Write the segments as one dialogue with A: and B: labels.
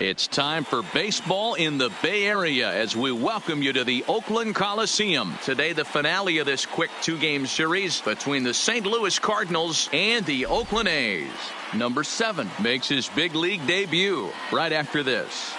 A: It's time for baseball in the Bay Area as we welcome you to the Oakland Coliseum. Today, the finale of this quick two-game series between the St. Louis Cardinals and the Oakland A's. Number 7 makes his big league debut right after this.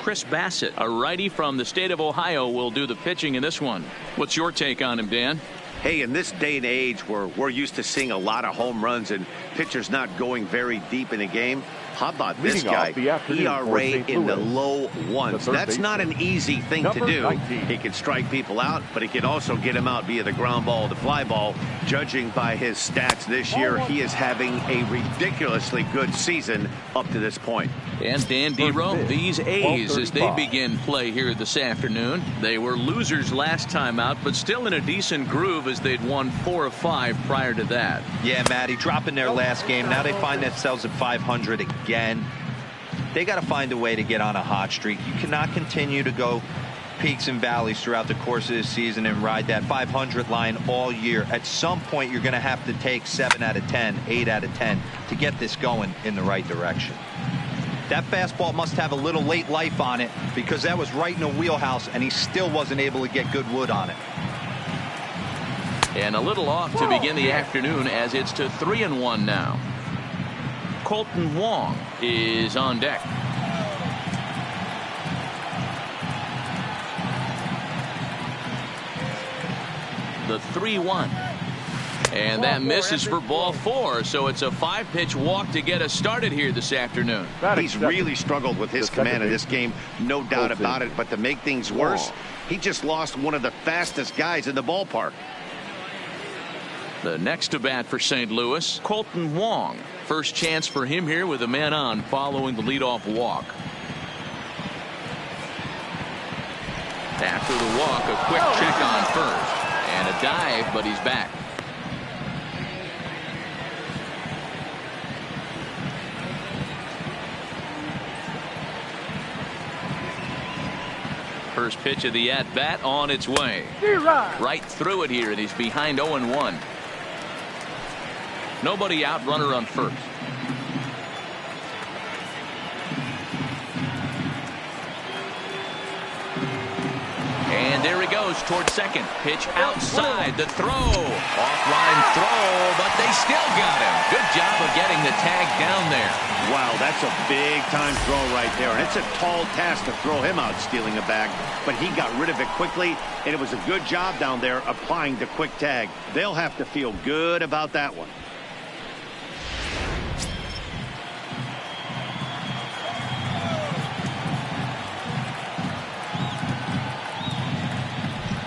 A: Chris Bassett, a righty from the state of Ohio, will do the pitching in this one. What's your take on him, Dan?
B: Hey, in this day and age where we're used to seeing a lot of home runs and pitchers not going very deep in a game, how about this guy? ERA in the low ones. That's not an easy thing to do. He can strike people out, but he can also get them out via the ground ball, the fly ball. Judging by his stats this year, he is having a ridiculously good season up to this point.
A: And Dan Dero, these A's, as they begin play here this afternoon, they were losers last time out, but still in a decent groove as they'd won 4 of 5 prior to that.
C: Yeah, Matty, dropping their last game. Now they find themselves at 500 again. They got to find a way to get on a hot streak. You cannot continue to go peaks and valleys throughout the course of this season and ride that 500 line all year. At some point, you're going to have to take 7 out of 10, 8 out of 10 to get this going in the right direction. That fastball must have a little late life on it because that was right in the wheelhouse and he still wasn't able to get good wood on it.
A: And a little off to begin the afternoon as it's to 3-1 now. Kolten Wong is on deck. The 3-1. And that misses for ball 4, so it's a 5-pitch walk to get us started here this afternoon.
B: He's really struggled with his command in this game, no doubt about it. But to make things worse, he just lost one of the fastest guys in the ballpark.
A: The next to bat for St. Louis, Kolten Wong. First chance for him here with a man on following the leadoff walk. After the walk, a quick check on first. And a dive, but he's back. First pitch of the at-bat on its way. Right through it here, and he's behind 0-1. Nobody out, runner on first. And there he goes towards second. Pitch outside, the throw. Offline throw, but they still got him. Good job of getting the tag down there.
B: Wow, that's a big-time throw right there. And it's a tall task to throw him out stealing a bag, but he got rid of it quickly, and it was a good job down there applying the quick tag. They'll have to feel good about that one.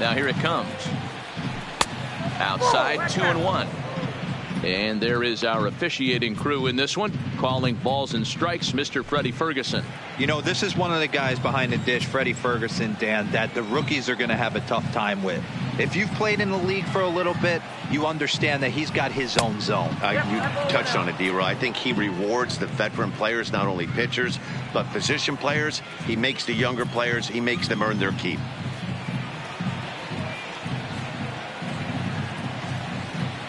A: Now here it comes. Outside, 2-1. And there is our officiating crew in this one, calling balls and strikes, Mr. Freddie Ferguson.
C: You know, this is one of the guys behind the dish, Freddie Ferguson, Dan, that the rookies are going to have a tough time with. If you've played in the league for a little bit, you understand that he's got his own zone.
B: You touched on it, D-Roy. I think he rewards the veteran players, not only pitchers, but position players. He makes the younger players, he makes them earn their keep.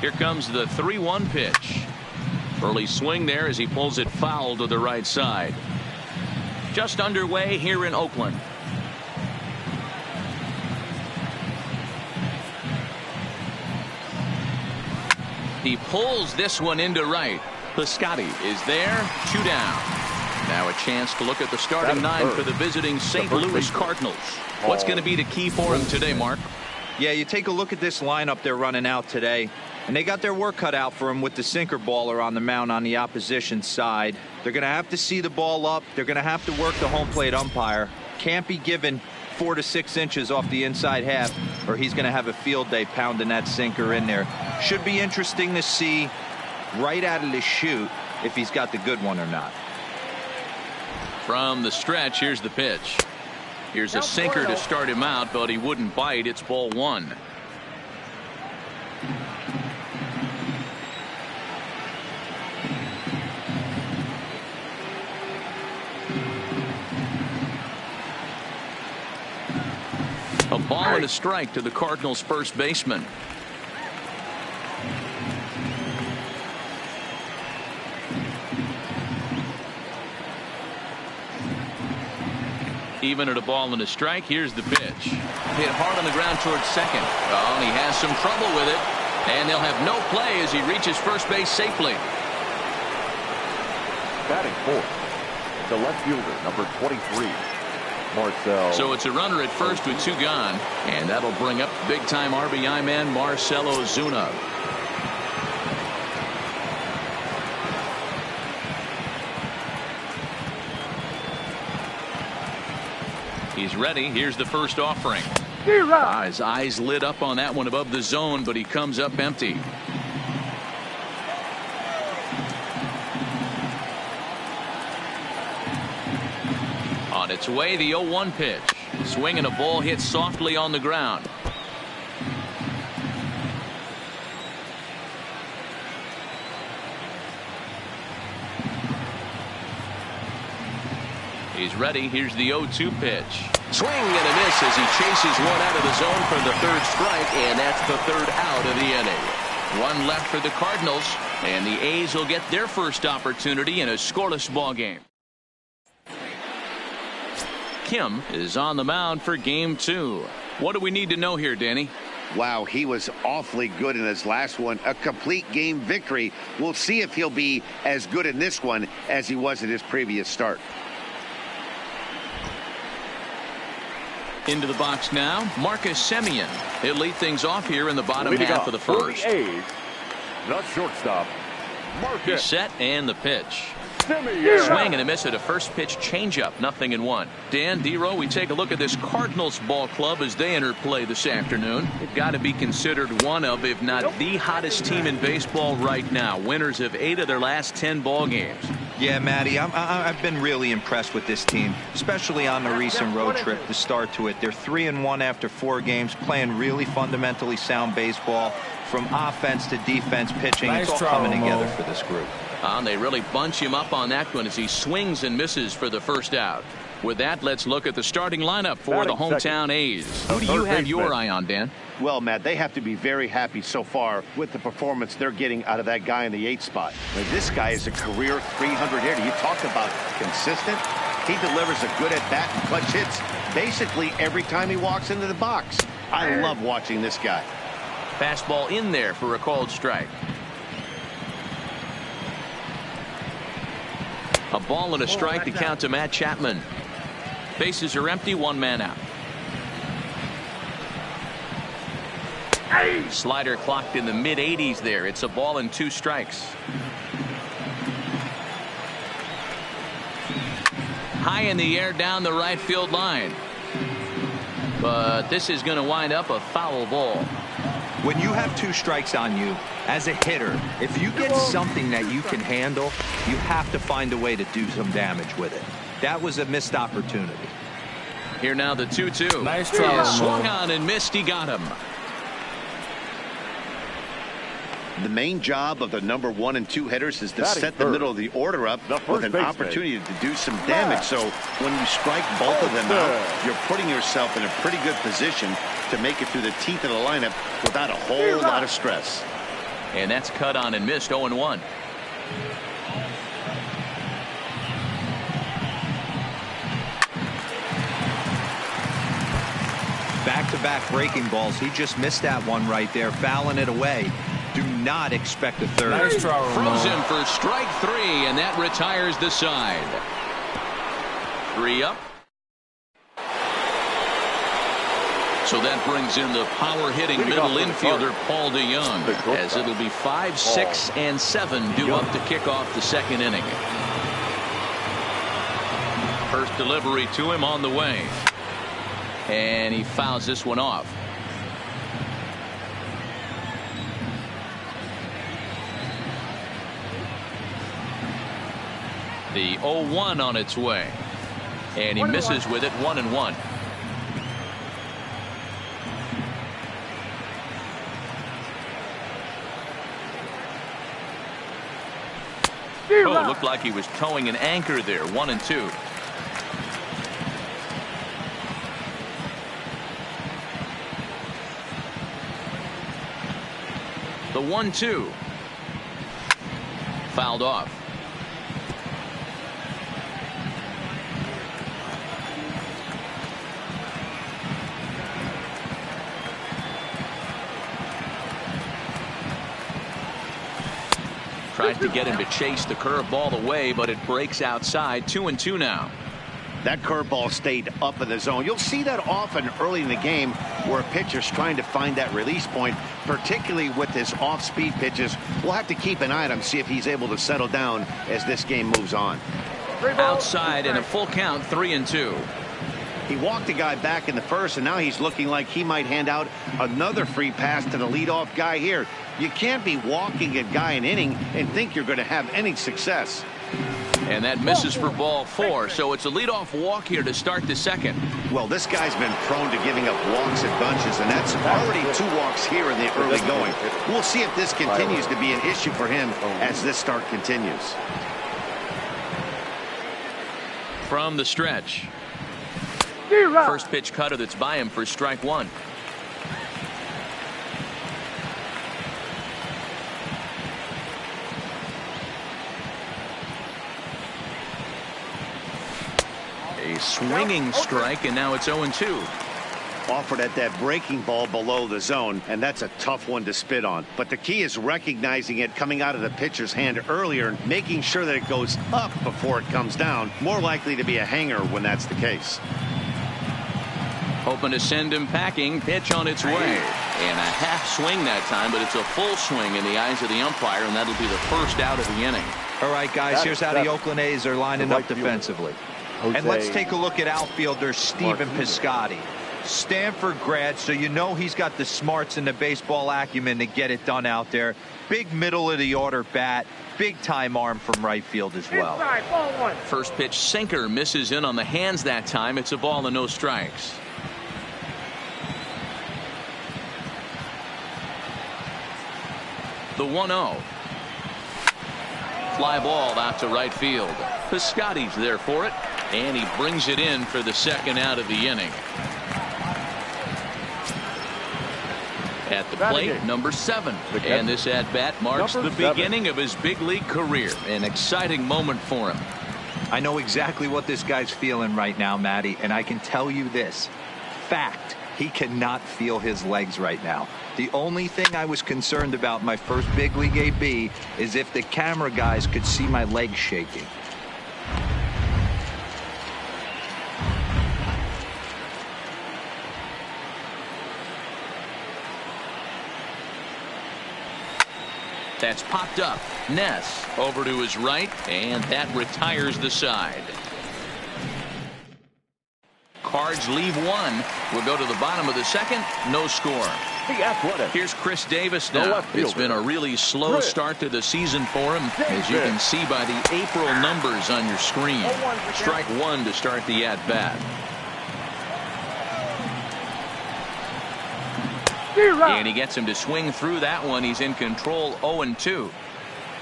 A: Here comes the 3-1 pitch. Early swing there as he pulls it foul to the right side. Just underway here in Oakland. He pulls this one into right. Piscotty is there. 2 down. Now a chance to look at the starting 9 for the visiting St. Louis Cardinals. What's going to be the key for him today, Mark?
C: Yeah, you take a look at this lineup they're running out today. And they got their work cut out for him with the sinker baller on the mound on the opposition side. They're going to have to see the ball up. They're going to have to work the home plate umpire. Can't be given 4 to 6 inches off the inside half, or he's going to have a field day pounding that sinker in there. Should be interesting to see right out of the chute if he's got the good one or not.
A: From the stretch, here's the pitch. Here's a sinker to start him out, but he wouldn't bite. It's ball 1. A ball and a strike to the Cardinals' first baseman. Even at a ball and a strike, here's the pitch. Hit hard on the ground towards second. Oh, and he has some trouble with it. And they'll have no play as he reaches first base safely.
D: Batting fourth, the left fielder, number 23, Marcell.
A: So it's a runner at first with 2 gone. And that'll bring up big-time RBI man Marcell Ozuna. He's ready. Here's the first offering. His eyes lit up on that one above the zone, but he comes up empty. On its way, the 0-1 pitch. Swing and a ball hit softly on the ground. He's ready. Here's the 0-2 pitch. Swing and a miss as he chases one out of the zone for the 3rd strike, and that's the 3rd out of the inning. 1 left for the Cardinals, and the A's will get their first opportunity in a scoreless ball game. Kim is on the mound for game 2. What do we need to know here, Danny?
B: Wow, he was awfully good in his last one. A complete game victory. We'll see if he'll be as good in this one as he was in his previous start.
A: Into the box now, Marcus Semien. He'll lead things off here in the bottom half of the first.
D: For the A's, the shortstop, Marcus.
A: He's set and the pitch.
D: Semien.
A: Swing and a miss at a first pitch changeup. 0-1. Dan, D-Row, we take a look at this Cardinals ball club as they enter play this afternoon. They've got to be considered one of, if not the hottest team in baseball right now. Winners of 8 of their last 10 ball games.
C: Yeah, Matty, I've been really impressed with this team, especially on the recent road trip, the start to it. They're 3-1 after 4 games, playing really fundamentally sound baseball from offense to defense, pitching. It's all coming together for this group.
A: They really bunch him up on that one as he swings and misses for the first out. With that, let's look at the starting lineup for the hometown A's. Who do you have your eye on, Dan?
B: Well, Matt, they have to be very happy so far with the performance they're getting out of that guy in the 8th spot. This guy is a career 300 hitter. You talk about consistent. He delivers a good at-bat and clutch hits basically every time he walks into the box. I love watching this guy.
A: Fastball in there for a called strike. A ball and a strike to count to Matt Chapman. Bases are empty, 1 man out. Slider clocked in the mid-80s there. It's a ball and 2 strikes. High in the air down the right field line. But this is going to wind up a foul ball.
C: When you have 2 strikes on you, as a hitter, if you get something that you can handle, you have to find a way to do some damage with it. That was a missed opportunity.
A: Here now the 2-2.
E: Nice try.
A: Swung on and missed. He got him.
B: The main job of the number 1 and 2 hitters is to set the middle of the order up with an opportunity to do some damage. So when you strike both of them out, you're putting yourself in a pretty good position to make it through the teeth of the lineup without a whole lot of stress.
A: And that's cut on and missed. 0-1.
C: Back-to-back breaking balls. He just missed that one right there, fouling it away. Do not expect a third.
E: Nice try,
A: Frozen for strike 3, and that retires the side. 3 up. So that brings in the power-hitting middle infielder Paul DeJong, as it'll be 5, 6, and 7 due up to kick off the 2nd inning. First delivery to him on the way. And he fouls this one off. The 0-1 on its way. And he misses with it. 1-1. Oh, looked like he was towing an anchor there. 1-2. The 1-2. Fouled off. Tried to get him to chase the curveball away, but it breaks outside. 2-2 now.
B: That curveball stayed up in the zone. You'll see that often early in the game where a pitcher's trying to find that release point, particularly with his off-speed pitches. We'll have to keep an eye on him, see if he's able to settle down as this game moves on.
A: Outside and a full count, 3-2.
B: He walked the guy back in the first, and now he's looking like he might hand out another free pass to the leadoff guy here. You can't be walking a guy an inning and think you're going to have any success.
A: And that misses for ball 4, so it's a leadoff walk here to start the second.
B: Well, this guy's been prone to giving up walks in bunches, and that's already 2 walks here in the early going. We'll see if this continues to be an issue for him as this start continues.
A: From the stretch. First pitch cutter that's by him for strike 1. A swinging strike, and now it's 0-2.
B: Offered at that breaking ball below the zone, and that's a tough one to spit on. But the key is recognizing it coming out of the pitcher's hand earlier and making sure that it goes up before it comes down. More likely to be a hanger when that's the case.
A: Hoping to send him packing. Pitch on its way. And a half swing that time, but it's a full swing in the eyes of the umpire, and that'll be the first out of the inning.
C: All right, guys, here's how the Oakland A's are lining up defensively. And let's take a look at outfielder Stephen Piscotty. Stanford grad, so you know he's got the smarts and the baseball acumen to get it done out there. Big middle of the order bat, big time arm from right field as well.
A: First pitch sinker misses in on the hands that time. It's a ball and no strikes. The 1-0. Fly ball out to right field. Piscotty's there for it, and he brings it in for the second out of the inning. At the plate, number 7. And this at-bat marks the beginning of his big league career. An exciting moment for him.
C: I know exactly what this guy's feeling right now, Matty, and I can tell you this. Fact, he cannot feel his legs right now. The only thing I was concerned about my first big league AB is if the camera guys could see my legs shaking.
A: That's popped up. Ness over to his right, and that retires the side. Cards leave 1. We'll go to the bottom of the second. No score. Here's Chris Davis now. It's been a really slow start to the season for him, as you can see by the April numbers on your screen. Strike 1 to start the at-bat. And he gets him to swing through that one. He's in control. 0-2.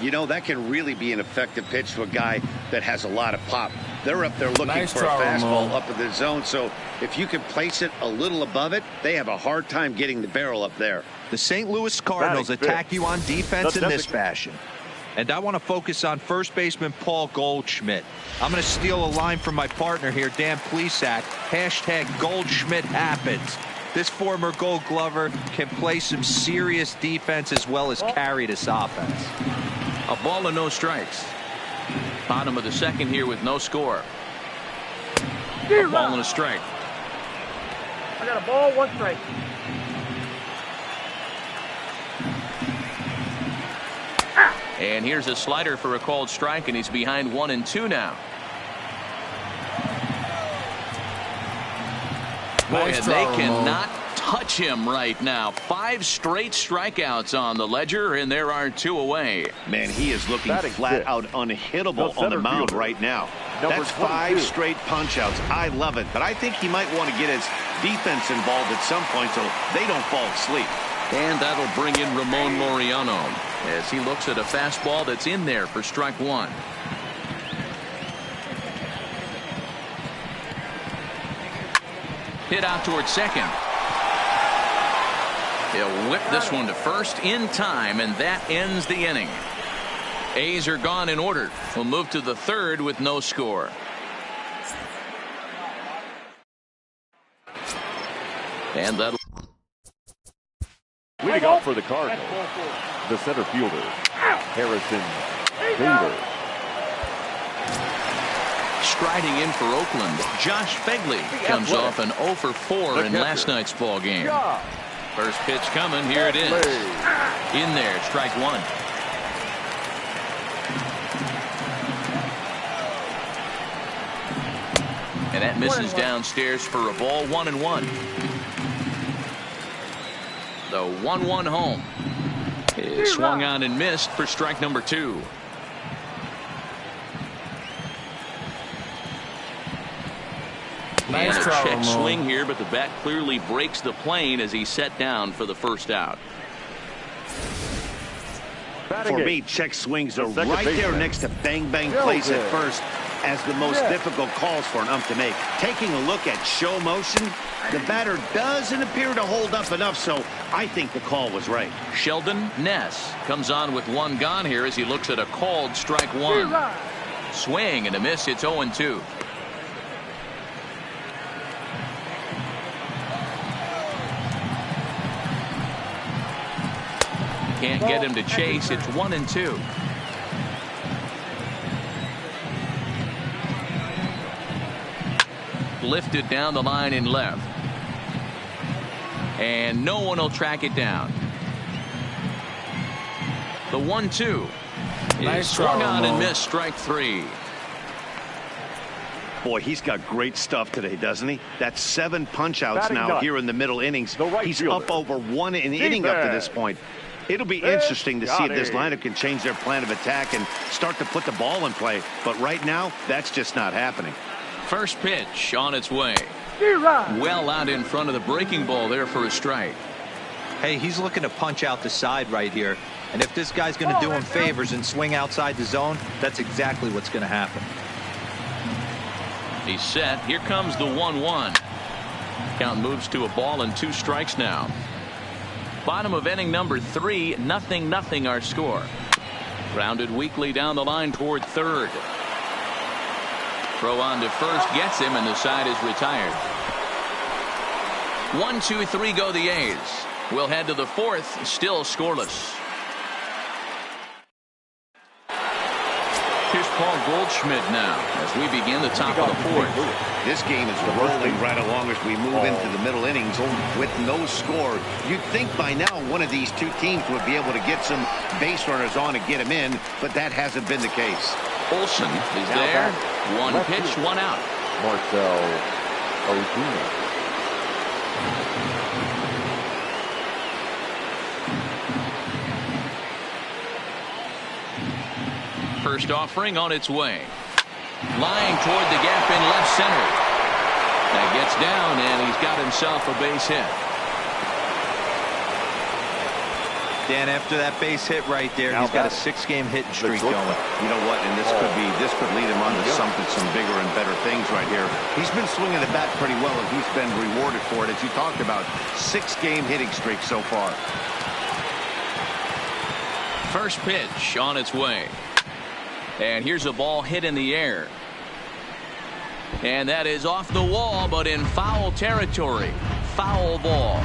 B: You know, that can really be an effective pitch to a guy that has a lot of pop. They're up there looking for a fastball up in the zone, so if you can place it a little above it, they have a hard time getting the barrel up there.
C: The St. Louis Cardinals attack you on defense in this fashion. And I want to focus on first baseman Paul Goldschmidt. I'm going to steal a line from my partner here, Dan Plesac. Hashtag Goldschmidt happens. This former Gold Glover can play some serious defense as well as carry this offense.
A: A ball and no strikes. Bottom of the second here with no score. A ball and a strike.
E: I got a ball, 1 strike.
A: And here's a slider for a called strike, and he's behind 1-2 now. Boy, and they cannot touch him right now. 5 straight strikeouts on the ledger, and there are 2 away.
B: Man, he is looking flat out unhittable on the mound right now. That's 5 straight punch-outs. I love it, but I think he might want to get his defense involved at some point so they don't fall asleep.
A: And that'll bring in Ramon Laureano as he looks at a fastball that's in there for strike 1. Hit out towards second. He'll whip this one to first in time, and that ends the inning. A's are gone in order. We'll move to the third with no score. And that'll.
D: Leading off for the Cardinals, the center fielder, Harrison Bader.
A: Striding in for Oakland, Josh Begley comes off an 0 for 4 in last night's ball game. First pitch coming. Here it is. In there, strike one. And that misses downstairs for a ball. 1-1. The 1-1 home is swung on and missed for strike number 2. And a check swing here, but the bat clearly breaks the plane as he's set down for the first out.
B: For me, check swings are right there next to bang bang plays at first as the most difficult calls for an ump to make. Taking a look at show motion, the batter doesn't appear to hold up enough, so I think the call was right.
A: Sheldon Ness comes on with one gone here as he looks at a called strike one. Swing and a miss. It's 0-2. Can't get him to chase. It's 1-2. Lifted down the line in left. And no one will track it down. The 1-2 is swung on and missed. Strike 3.
B: Boy, he's got great stuff today, doesn't he? That's 7 punch-outs now here in the middle innings. He's up over 1 an inning up to this point. It'll be interesting to see if this lineup can change their plan of attack and start to put the ball in play. But right now, that's just not happening.
A: First pitch on its way. Well out in front of the breaking ball there for a strike.
C: Hey, he's looking to punch out the side right here. And if this guy's going to do him favors and swing outside the zone, that's exactly what's going to happen.
A: He's set. Here comes the 1-1. Count moves to a ball and 2 strikes now. Bottom of inning number 3, 0-0 our score. Grounded weakly down the line toward third. Throw on to first, gets him, and the side is retired. 1-2-3 go the A's. We'll head to the 4th, still scoreless. Here's Paul Goldschmidt now as we begin the top of the 4th.
B: This game is rolling right along as we move into the middle innings with no score. You'd think by now one of these two teams would be able to get some base runners on and get them in, but that hasn't been the case.
A: Olsen is there. 1 pitch, 1 out.
D: Marcell Ozuna.
A: First offering on its way. Lying toward the gap in left center. That gets down, and he's got himself a base hit.
C: Dan, after that base hit right there, he's got a 6-game hitting streak going.
B: You know what? And this could lead him on to something, some bigger and better things right here. He's been swinging the bat pretty well, and he's been rewarded for it, as you talked about. 6-game hitting streak so far.
A: First pitch on its way. And here's a ball hit in the air. And that is off the wall, but in foul territory. Foul ball.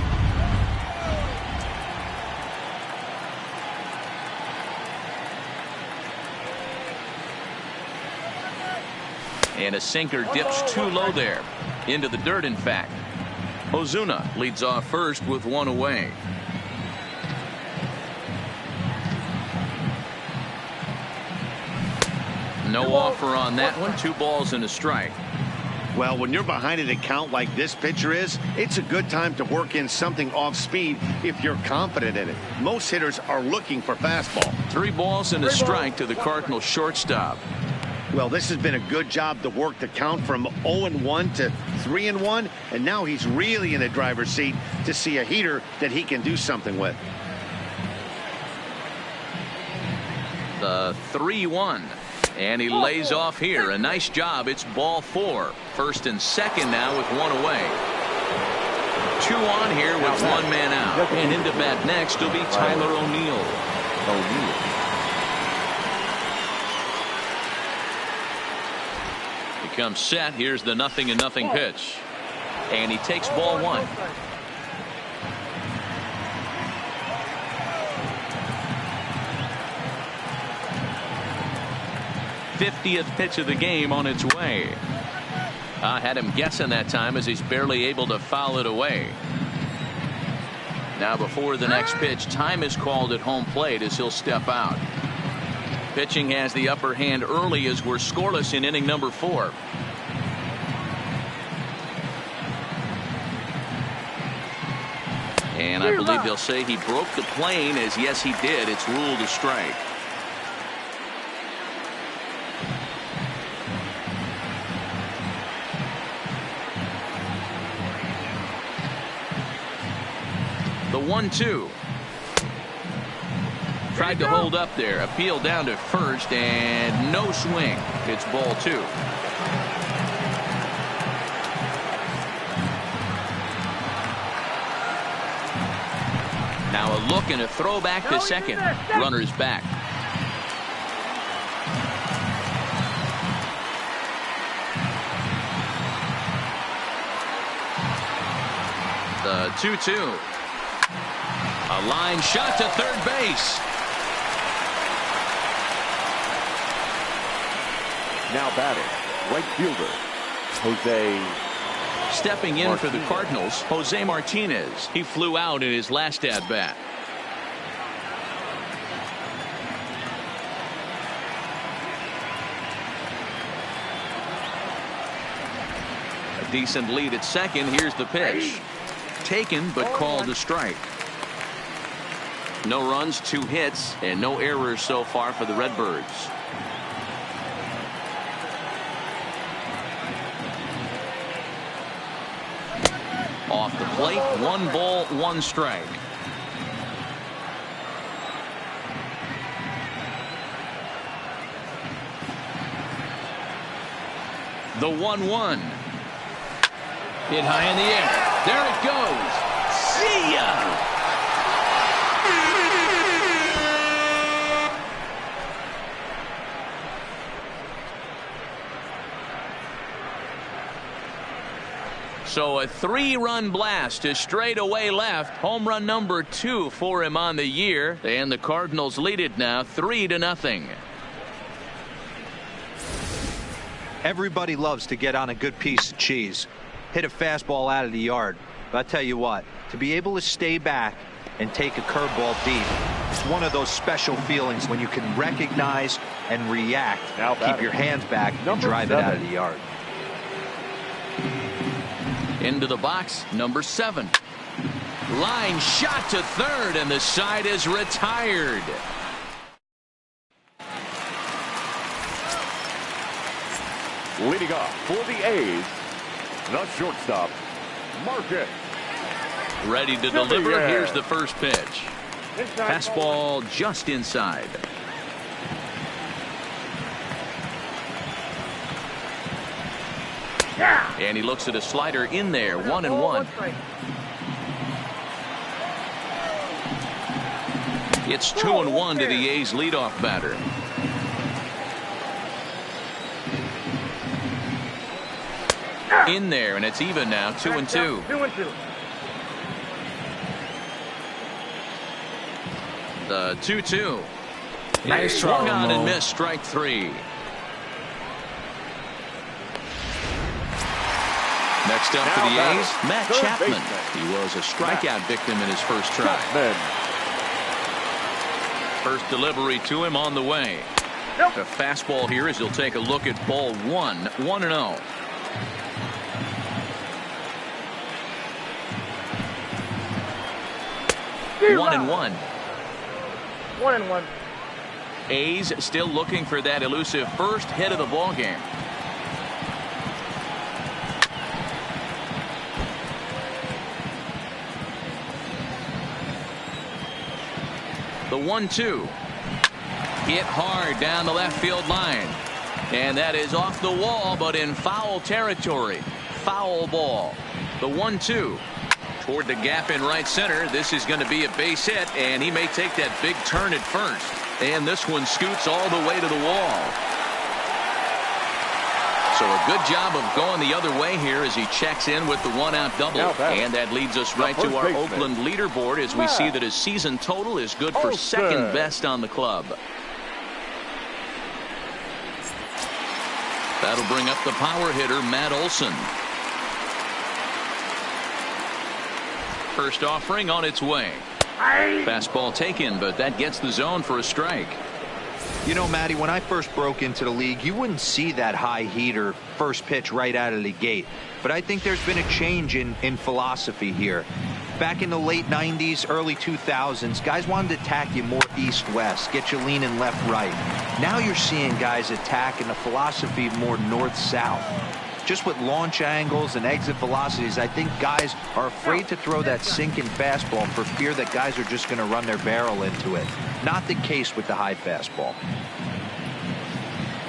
A: And a sinker dips too low there. Into the dirt, in fact. Ozuna leads off first with 1 away. No offer on that one. 2 balls and a strike.
B: Well, when you're behind an account like this pitcher is, it's a good time to work in something off speed if you're confident in it. Most hitters are looking for fastball.
A: 3 balls and a strike to the Cardinals shortstop.
B: Well, this has been a good job to work the count from 0-1 to 3-1, and now he's really in the driver's seat to see a heater that he can do something with.
A: The 3-1. And he lays off here. A nice job. It's ball 4. First and second now with 1 away. 2 on here with 1 man out. And into bat next will be Tyler O'Neill. Becomes set. Here's the 0-0 pitch. And he takes ball 1. 50th pitch of the game on its way. I had him guessing that time as he's barely able to foul it away. Now before the next pitch, time is called at home plate as he'll step out. Pitching has the upper hand early as we're scoreless in inning number 4. And I believe they'll say he broke the plane, as yes he did. It's ruled a strike. The 1-2. Tried to hold up there. Appeal down to first and no swing. It's ball 2. Now a look and a throw back to second. Runner's back. The 2-2. A line shot to third base.
D: Now batting, right fielder, Jose.
A: Stepping in for the Cardinals, Jose Martinez. He flew out in his last at-bat. A decent lead at second. Here's the pitch. Taken, but called a strike. No runs, 2 hits, and no errors so far for the Redbirds. Off the plate, 1 ball, 1 strike. The 1-1. Hit high in the air. There it goes. See ya! So a 3-run blast to straightaway left. Home run number 2 for him on the year. And the Cardinals lead it now 3-0.
C: Everybody loves to get on a good piece of cheese. Hit a fastball out of the yard. But I tell you what, to be able to stay back and take a curveball deep, it's one of those special feelings when you can recognize and react. Now keep your hands back and drive it out of the yard.
A: Into the box, number 7. Line shot to third, and the side is retired.
D: Leading off for the A's, the shortstop, Marcus.
A: Ready to deliver. Here's the first pitch. Fastball just inside. And he looks at a slider in there. 1-1. It's 2-1 to the A's leadoff batter. In there, and it's even now. 2-2.
E: 2-2.
A: The 2-2. Nice swung on and missed. Strike 3. Next up for the A's, Matt Chapman. He was a strikeout victim in his first try. First delivery to him on the way. The fastball here as he'll take a look at ball 1. 1-0. One and one.
E: 1-1.
A: A's still looking for that elusive first hit of the ball game. The 1-2. Hit hard down the left field line. And that is off the wall, but in foul territory. Foul ball. The 1-2. Toward the gap in right center. This is going to be a base hit, and he may take that big turn at first. And this one scoots all the way to the wall. So a good job of going the other way here as he checks in with the 1-out double. And that leads us right to our Oakland leaderboard as we see that his season total is good for second best on the club. That'll bring up the power hitter, Matt Olson. First offering on its way. Fastball taken, but that gets the zone for a strike.
C: You know, Matty, when I first broke into the league, you wouldn't see that high heater first pitch right out of the gate. But I think there's been a change in philosophy here. Back in the late 90s, early 2000s, guys wanted to attack you more east-west, get you leaning left-right. Now you're seeing guys attacking the philosophy more north-south. Just with launch angles and exit velocities, I think guys are afraid to throw that sinking fastball for fear that guys are just going to run their barrel into it. Not the case with the high fastball.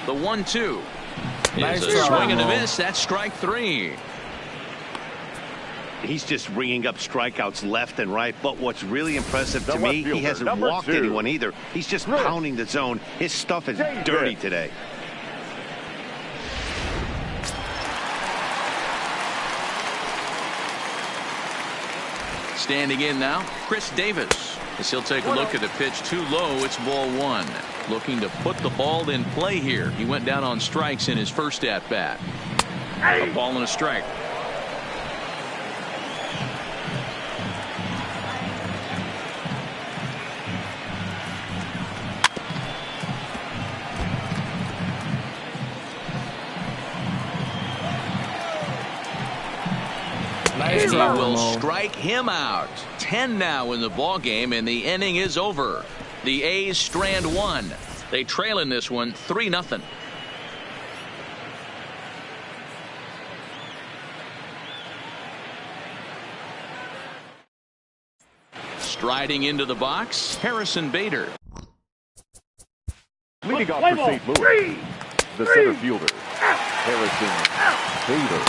A: The 1-2. Nice a swing and a miss. That's strike 3.
B: He's just ringing up strikeouts left and right. But what's really impressive to me, he hasn't walked anyone either. He's just pounding the zone. His stuff is dirty today.
A: Standing in now, Chris Davis. As he'll take a look at the pitch too low, it's ball 1. Looking to put the ball in play here. He went down on strikes in his first at-bat. A ball and a strike. He will strike him out. 10 now in the ball game, and the inning is over. The A's strand 1. They trail in this one 3-0. Striding into the box, Harrison Bader.
D: Leading off for St. Louis, the center fielder, Harrison Bader.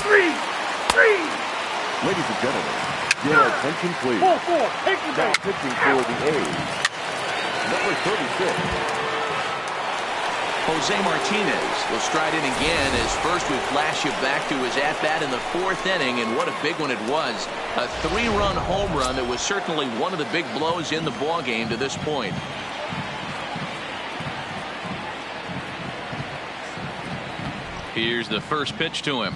D: Ladies and gentlemen, your attention please. Now pitching for the A's, number 36.
A: Jose Martinez will stride in again as first we flash you back to his at-bat in the 4th inning, and what a big one it was. A 3-run home run that was certainly one of the big blows in the ball game to this point. Here's the first pitch to him.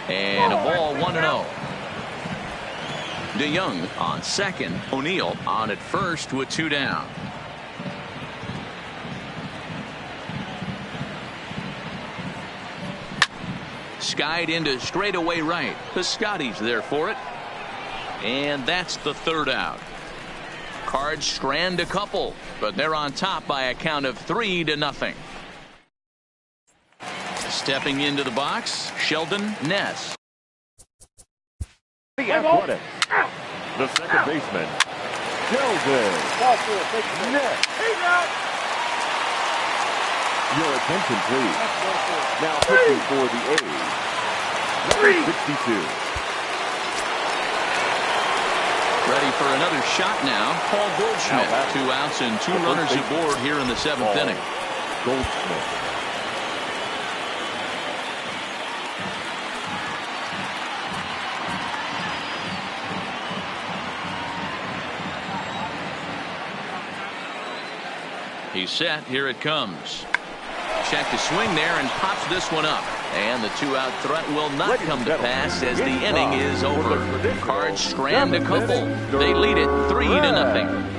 A: And a ball 1-0. DeYoung on second. O'Neill on at first with 2 down. Skied into straightaway right. Piscotty's there for it. And that's the 3rd out. Cards strand a couple, but they're on top by a count of 3-0. Stepping into the box, Sheldon Ness.
D: The Athletics, the second baseman, Sheldon Ness. Your attention, please. Now pitching for the A's, number 62.
A: Ready for another shot now. Paul Goldschmidt. 2 outs and 2 runners aboard here in the 7th inning.
D: Goldschmidt.
A: He's set. Here it comes. Check the swing there and pops this one up. And the 2-out threat will not come to pass as the inning is over. Cards strand a couple. They lead it 3-0.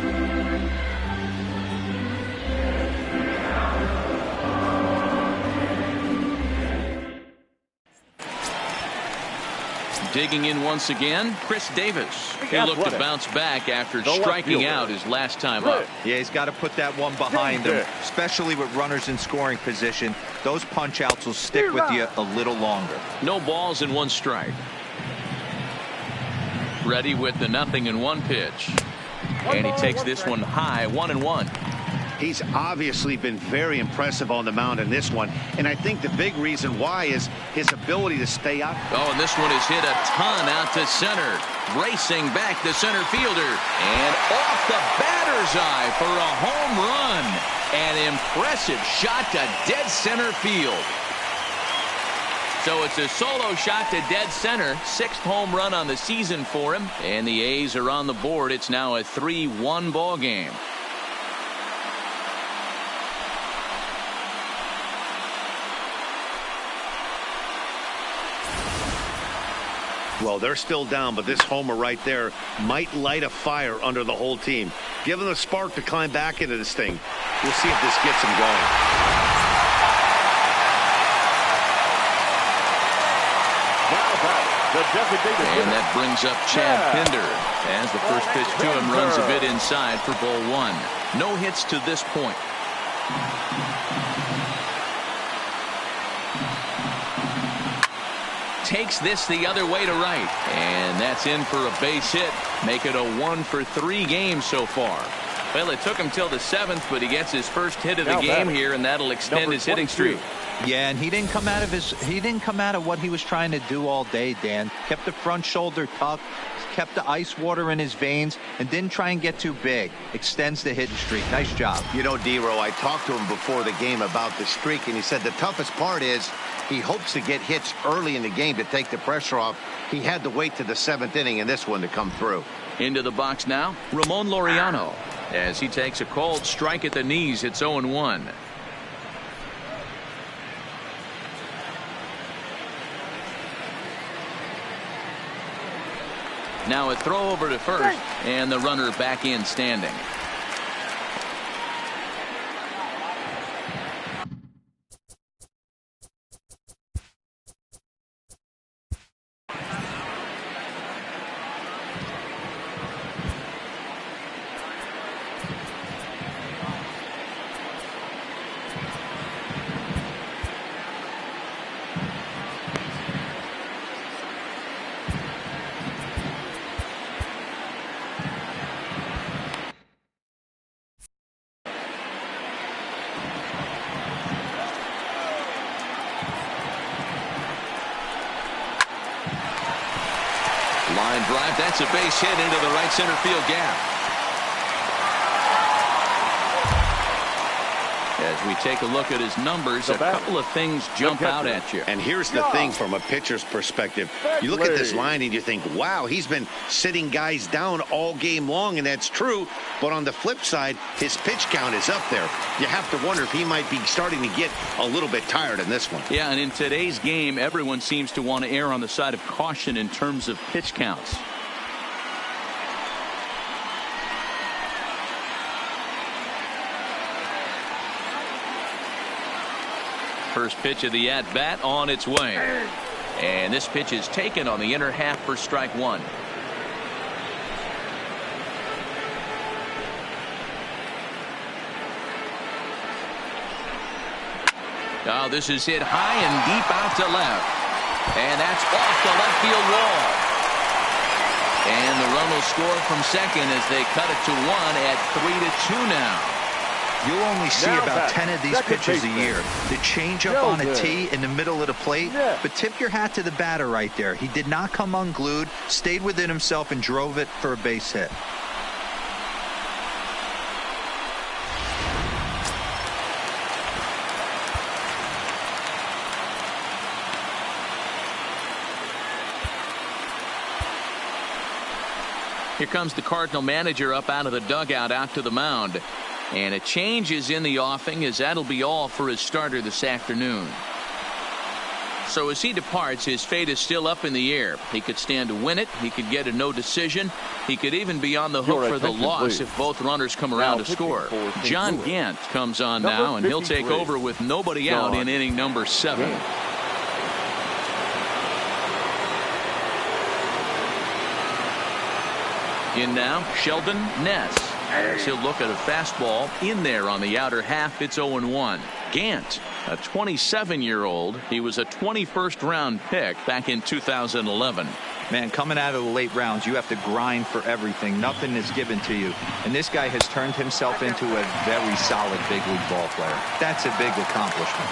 A: Digging in once again, Chris Davis. He looked to bounce back after striking out his last time up.
C: Yeah, he's got to put that one behind him, especially with runners in scoring position. Those punch outs will stick with you a little longer.
A: No balls and 1 strike. Ready with the 0-1 pitch. And he takes this one high, 1-1.
B: He's obviously been very impressive on the mound in this one, and I think the big reason why is his ability to stay out.
A: Oh, and this one is hit a ton out to center. Racing back the center fielder, and off the batter's eye for a home run. An impressive shot to dead center field. So it's a solo shot to dead center. 6th home run on the season for him, and the A's are on the board. It's now a 3-1 ball game.
B: Well, they're still down, but this homer right there might light a fire under the whole team. Give them a spark to climb back into this thing. We'll see if this gets them going.
A: And that brings up Chad Pinder as the first pitch to him runs a bit inside for ball one. No hits to this point. Takes this the other way to right, and that's in for a base hit. Make it a 1-for-3 game so far. Well, it took him till the 7th, but he gets his first hit of the game here, and that'll extend his hitting streak.
C: Yeah, and he didn't come out of what he was trying to do all day, Dan. Kept the front shoulder tucked, kept the ice water in his veins, and didn't try and get too big. Extends the hitting streak. Nice job.
B: You know, D-Row, I talked to him before the game about the streak, and he said the toughest part is he hopes to get hits early in the game to take the pressure off. He had to wait to the 7th inning in this one to come through.
A: Into the box now, Ramon Laureano. As he takes a cold strike at the knees, it's 0-1. Now a throw over to first, and the runner back in standing. Line drive, that's a base hit into the right center field gap. As we take a look at his numbers, a couple of things jump out at you.
B: And here's the thing from a pitcher's perspective. You look at this line and you think, wow, he's been sitting guys down all game long, and that's true. But on the flip side, his pitch count is up there. You have to wonder if he might be starting to get a little bit tired in this one.
A: Yeah, and in today's game, everyone seems to want to err on the side of caution in terms of pitch counts. First pitch of the at-bat on its way. And this pitch is taken on the inner half for strike one. Now this is hit high and deep out to left. And that's off the left field wall. And the run will score from second as they cut it to 1 at 3-2 now.
C: You'll only see about 10 of these pitches a year. The changeup on a tee in the middle of the plate. But tip your hat to the batter right there. He did not come unglued, stayed within himself, and drove it for a base hit.
A: Here comes the Cardinal manager up out of the dugout out to the mound. And a change is in the offing, as that'll be all for his starter this afternoon. So as he departs, his fate is still up in the air. He could stand to win it. He could get a no decision. He could even be on the hook for the loss if both runners come around to score. John Gant comes on now, and he'll take over with nobody out in inning number 7. In now, Sheldon Ness. As he'll look at a fastball in there on the outer half. It's 0-1. Gant, a 27-year-old. He was a 21st round pick back in 2011.
C: Man, coming out of the late rounds, you have to grind for everything. Nothing is given to you. And this guy has turned himself into a very solid big league ball player. That's a big accomplishment.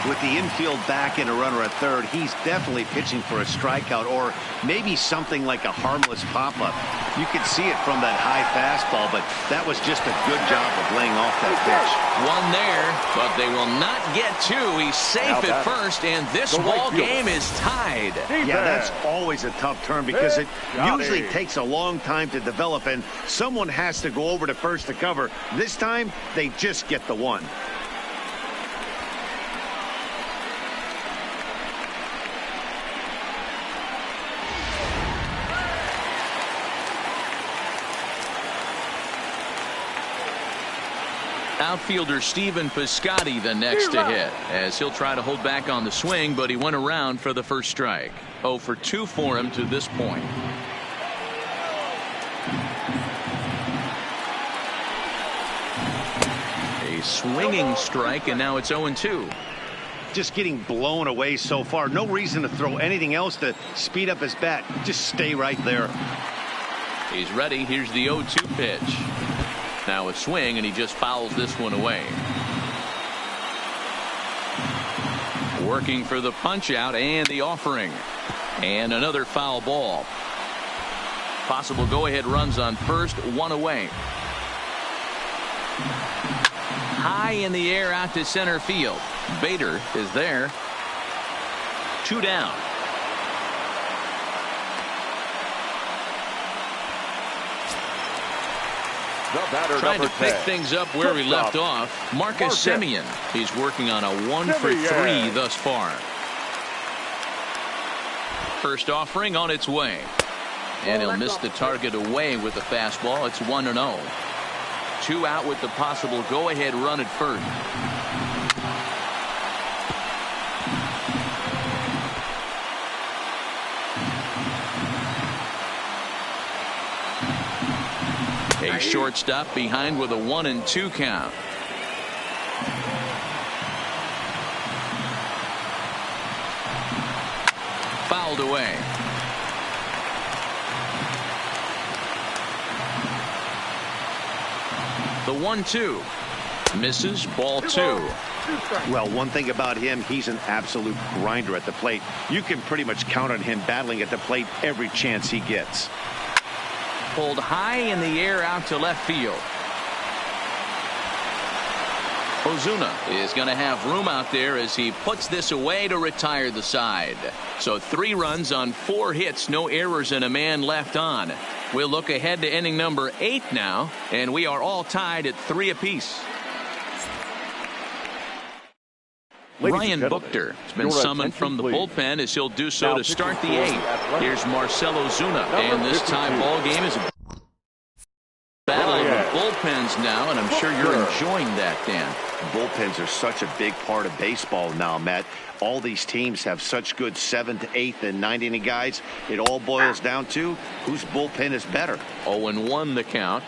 B: With the infield back and a runner at third, he's definitely pitching for a strikeout or maybe something like a harmless pop-up. You could see it from that high fastball, but that was just a good job of laying off that pitch.
A: One there, but they will not get two. He's safe at first, and this ball game is tied.
B: Yeah, that's always a tough turn because it usually takes a long time to develop, and someone has to go over to first to cover. This time, they just get the one.
A: Outfielder Stephen Piscotty the next to hit, as he'll try to hold back on the swing, but he went around for the first strike. 0 for 2 for him to this point. A swinging strike, and now it's 0-2.
B: Just getting blown away so far. No reason to throw anything else to speed up his bat. Just stay right there.
A: He's ready. Here's the 0-2 pitch. Now a swing, and he just fouls this one away. Working for the punch out and the offering. And another foul ball. Possible go-ahead runs on first, 1 away. High in the air out to center field. Bader is there. 2 down. Trying to pick things up where we left off. Marcus Semien. He's working on a 1 for 3 thus far. First offering on its way. And he'll miss the target away with the fastball. It's 1-0. 2 out with the possible go-ahead run at first. A shortstop behind with a 1-2 count. Fouled away. The 1-2 misses, ball 2.
B: Well, one thing about him, he's an absolute grinder at the plate. You can pretty much count on him battling at the plate every chance he gets.
A: Pulled high in the air out to left field. Ozuna is going to have room out there as he puts this away to retire the side. So 3 runs on 4 hits, no errors, and a man left on. We'll look ahead to inning number 8 now, and we are all tied at 3 apiece. Ryan Buchter has been summoned from the bullpen as he'll do so to start the 8th. Here's Marcell Ozuna, and this tie ball game is a battle of the bullpens now, and I'm sure you're enjoying that, Dan.
B: Bullpens are such a big part of baseball now, Matt. All these teams have such good 7th, 8th, and 9th inning guys. It all boils down to whose bullpen is better.
A: 0-1 the count.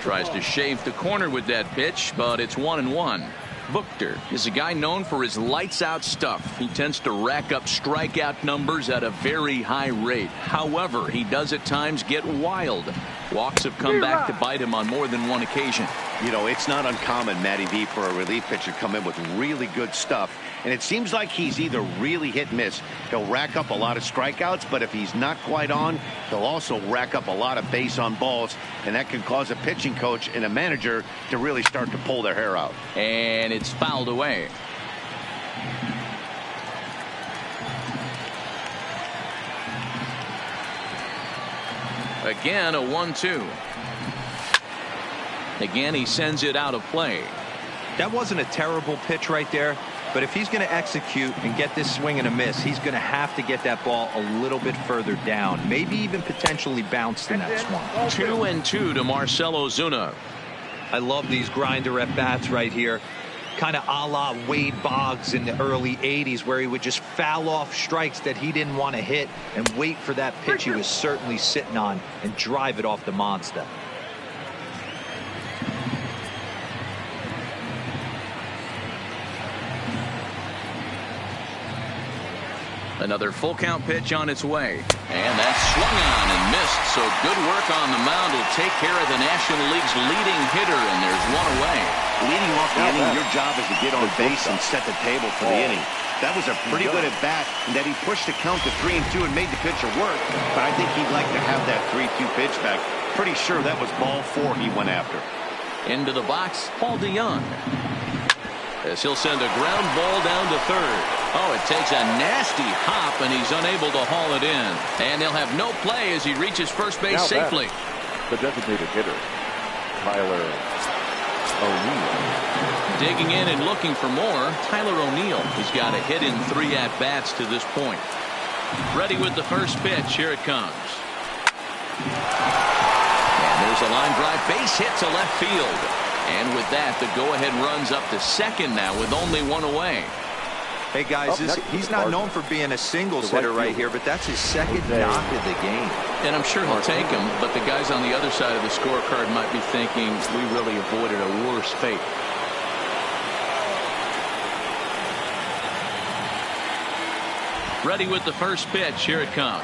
A: Tries to shave the corner with that pitch, but it's 1-1. Buchter is a guy known for his lights-out stuff. He tends to rack up strikeout numbers at a very high rate. However, he does at times get wild. Walks have come back to bite him on more than one occasion.
B: You know, it's not uncommon, Matty V, for a relief pitcher to come in with really good stuff. And it seems like he's either really hit and miss. He'll rack up a lot of strikeouts, but if he's not quite on, he'll also rack up a lot of base on balls. And that can cause a pitching coach and a manager to really start to pull their hair out.
A: And it's fouled away. Again, a 1-2. Again, he sends it out of play.
C: That wasn't a terrible pitch right there, but if he's going to execute and get this swing and a miss, he's going to have to get that ball a little bit further down, maybe even potentially bounce the next one.
A: 2-2 to Marcell Ozuna.
C: I love these grinder at bats right here, kind of a la Wade Boggs in the early 80s, where he would just foul off strikes that he didn't want to hit and wait for that pitch he was certainly sitting on and drive it off the monster.
A: Another full count pitch on its way. And that's swung on and missed. So good work on the mound will take care of the National League's leading hitter, and there's one away.
B: Leading off the inning, your job is to get on base and set the table for the inning. That was a pretty good at bat, and that he pushed the count to 3-2 and made the pitcher work. But I think he'd like to have that 3-2 pitch back. Pretty sure that was ball 4 he went after.
A: Into the box, Paul DeJong. As he'll send a ground ball down to third. Oh, it takes a nasty hop, and he's unable to haul it in. And they'll have no play as he reaches first base safely.
D: The designated hitter, Tyler O'Neill.
A: Digging in and looking for more, Tyler O'Neill has got a hit in 3 at-bats to this point. Ready with the first pitch. Here it comes. And there's a line drive, base hit to left field. And with that, the go-ahead runs up to second now with only 1 away.
C: Hey, guys, he's not known for being a singles hitter right here, but that's his second knock of the game.
A: And I'm sure he'll take him, but the guys on the other side of the scorecard might be thinking we really avoided a worse fate. Ready with the first pitch. Here it comes.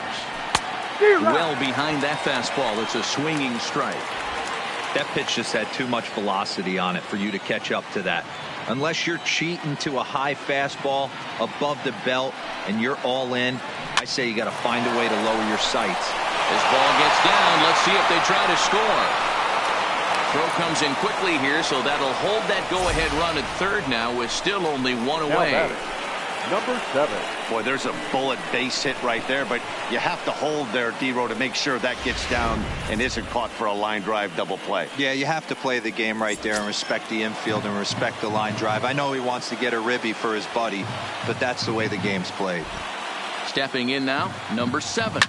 A: Well behind that fastball. It's a swinging strike.
C: That pitch just had too much velocity on it for you to catch up to that. Unless you're cheating to a high fastball above the belt and you're all in, I say you got to find a way to lower your sights.
A: This ball gets down. Let's see if they try to score. Throw comes in quickly here, so that'll hold that go-ahead run at third now with still only 1 away.
D: Number 7.
B: Boy, there's a bullet base hit right there, but you have to hold there, D-Row, to make sure that gets down and isn't caught for a line drive double play.
C: Yeah, you have to play the game right there and respect the infield and respect the line drive. I know he wants to get a ribby for his buddy, but that's the way the game's played.
A: Stepping in now, number 7.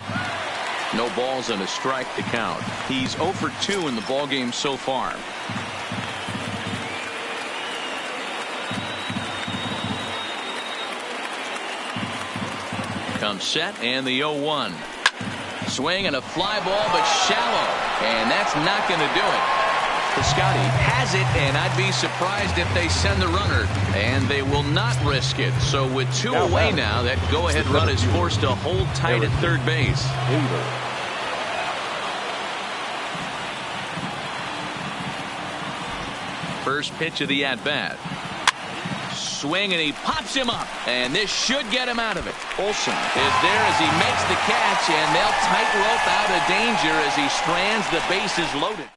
A: No balls and a strike to count. He's 0 for 2 in the ballgame so far. Comes set and the 0-1. Swing and a fly ball, but shallow. And that's not going to do it. Piscotty has it, and I'd be surprised if they send the runner. And they will not risk it. So with 2 away now, that go-ahead run is forced to hold tight at third base. First pitch of the at-bat. Swing, and he pops him up, and this should get him out of it. Olson is there as he makes the catch, and they'll tightrope out of danger as he strands. The bases loaded.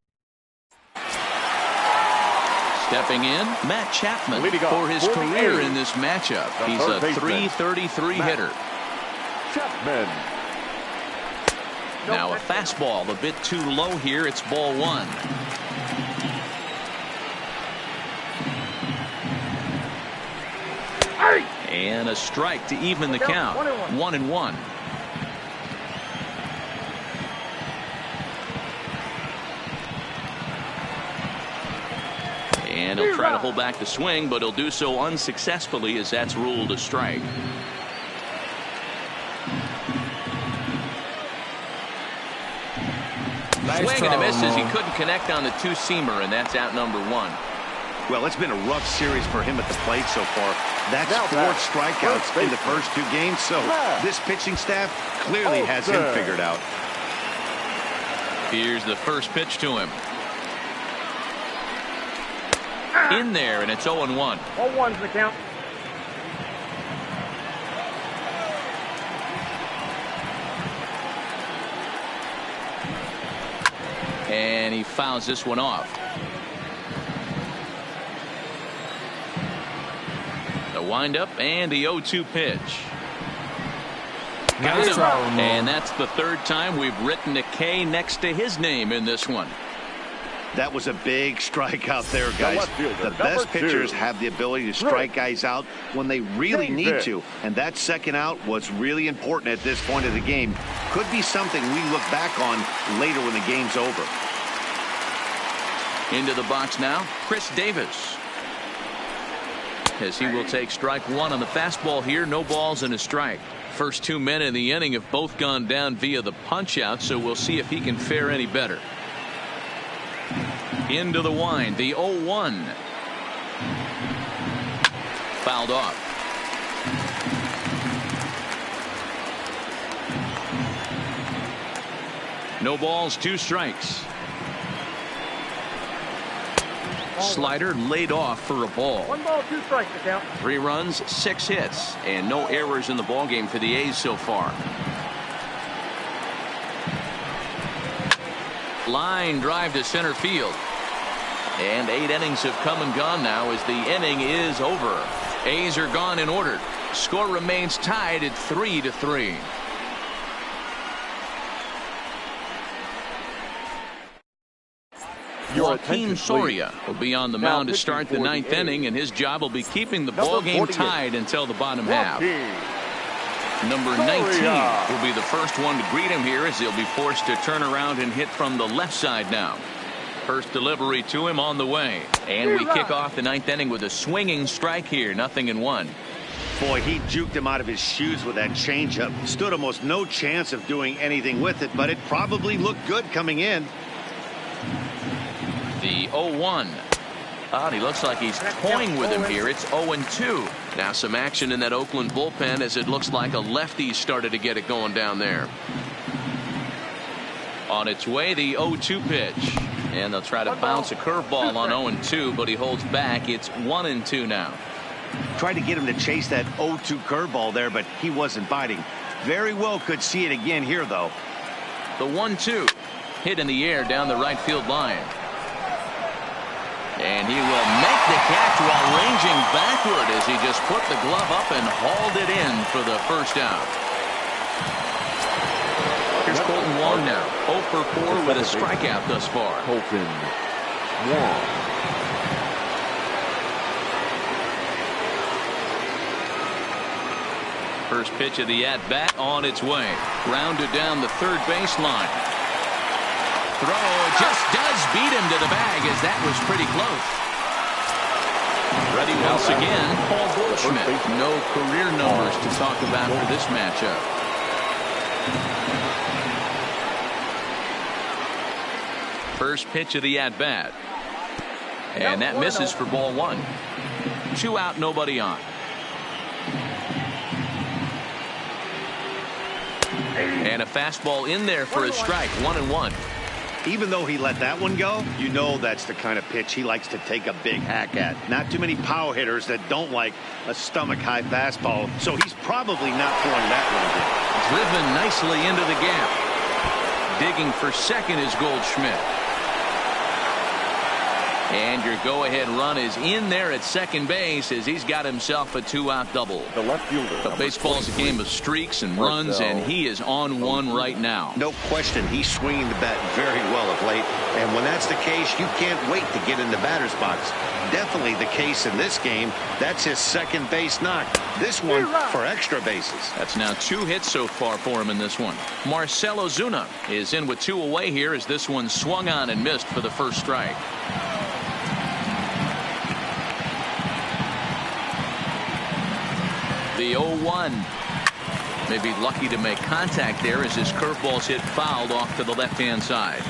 A: Stepping in, Matt Chapman for his career in this matchup. He's a .333 hitter.
D: Chapman.
A: Now a fastball a bit too low here. It's ball 1. And a strike to even the count. 1-1. And he'll try to hold back the swing, but he'll do so unsuccessfully as that's ruled a strike. Swing and a miss as he couldn't connect on the 2-seamer, and that's out number 1.
B: Well, it's been a rough series for him at the plate so far. That's 4 strikeouts in the first 2 games, so this pitching staff clearly has him figured out.
A: Here's the first pitch to him. In there, and it's 0-1.
E: 0-1's the count.
A: And he fouls this one off. The windup and the 0-2 pitch. Got him. And that's the 3rd time we've written a K next to his name in this one.
B: That was a big strikeout there, guys. The best pitchers have the ability to strike guys out when they really need to. And that second out was really important at this point of the game. Could be something we look back on later when the game's over.
A: Into the box now, Chris Davis. As he will take strike 1 on the fastball here. No balls and a strike. First 2 men in the inning have both gone down via the punch out, so we'll see if he can fare any better. Into the wind, the 0-1. Fouled off. No balls, 2 strikes. Slider laid off for a ball.
E: 1 ball, 2 strikes to count.
A: 3 runs, 6 hits, and no errors in the ballgame for the A's so far. Line drive to center field. And 8 innings have come and gone now as the inning is over. A's are gone in order. Score remains tied at 3-3. Joaquin Soria will be on the mound to start the ninth inning, and his job will be keeping the ball game tied until the bottom half. Number 19 will be the first one to greet him here, as he'll be forced to turn around and hit from the left side now. First delivery to him on the way, and we kick off the ninth inning with a swinging strike here, 0-1.
B: Boy, he juked him out of his shoes with that changeup. Stood almost no chance of doing anything with it, but it probably looked good coming in.
A: The 0-1. Oh, he looks like he's toying with him here. It's 0-2. Now some action in that Oakland bullpen, as it looks like a lefty started to get it going down there. On its way, the 0-2 pitch. And they'll try to bounce a curveball on 0-2, but he holds back. It's 1-2 now.
B: Tried to get him to chase that 0-2 curveball there, but he wasn't biting. Very well could see it again here, though.
A: The 1-2 hit in the air down the right field line. And he will make the catch while ranging backward as he just put the glove up and hauled it in for the first out. Here's Colton Wong now, 0 for 4 with a strikeout thus far.
D: Colton Wong.
A: First pitch of the at-bat on its way. Rounded down the third baseline. Throw just does beat him to the bag, as that was pretty close. Ready once again, Paul Goldschmidt. No career numbers to talk about for this matchup. First pitch of the at-bat. And that misses for ball 1. 2 out, nobody on. And a fastball in there for a strike, 1-1.
B: Even though he let that one go, you know that's the kind of pitch he likes to take a big hack at. Not too many power hitters that don't like a stomach-high fastball, so he's probably not throwing that one again.
A: Driven nicely into the gap. Digging for second is Goldschmidt. And your go-ahead run is in there at second base, as he's got himself a 2-out double.
D: The left fielder.
A: But baseball's a game of streaks and runs, and he is on one right now.
B: No question, he's swinging the bat very well of late. And when that's the case, you can't wait to get in the batter's box. Definitely the case in this game. That's his second base knock. This one for extra bases.
A: That's now 2 hits so far for him in this one. Marcell Ozuna is in with 2 away here, as this one swung on and missed for the first strike. The 0-1. Maybe lucky to make contact there, as his curveball's hit fouled off to the left-hand side.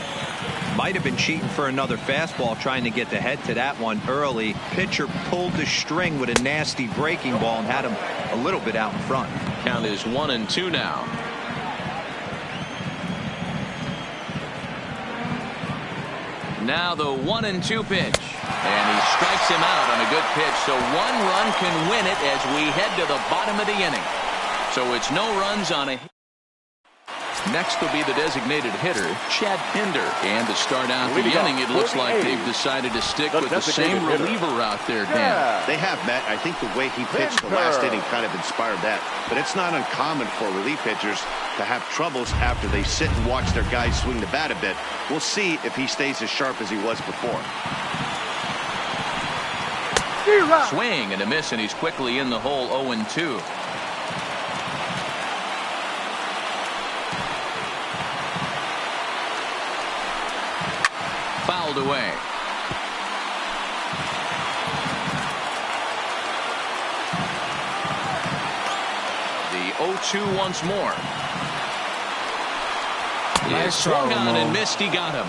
C: Might have been cheating for another fastball, trying to get the head to that one early. Pitcher pulled the string with a nasty breaking ball and had him a little bit out in front.
A: Count is 1-2 now. Now the 1-2 pitch. And he strikes him out on a good pitch. So 1 run can win it as we head to the bottom of the inning. So it's no runs on a hit. Next will be the designated hitter, Chad Pinder. And to start out the inning, it looks like they've decided to stick with the same reliever out there, Dan.
B: They have, Matt. I think the way he pitched the last inning kind of inspired that. But it's not uncommon for relief pitchers to have troubles after they sit and watch their guys swing the bat a bit. We'll see if he stays as sharp as he was before.
A: Swing and a miss, and he's quickly in the hole, 0-2. Fouled away. The 0-2 once more. Nice swung on and missed. He got him.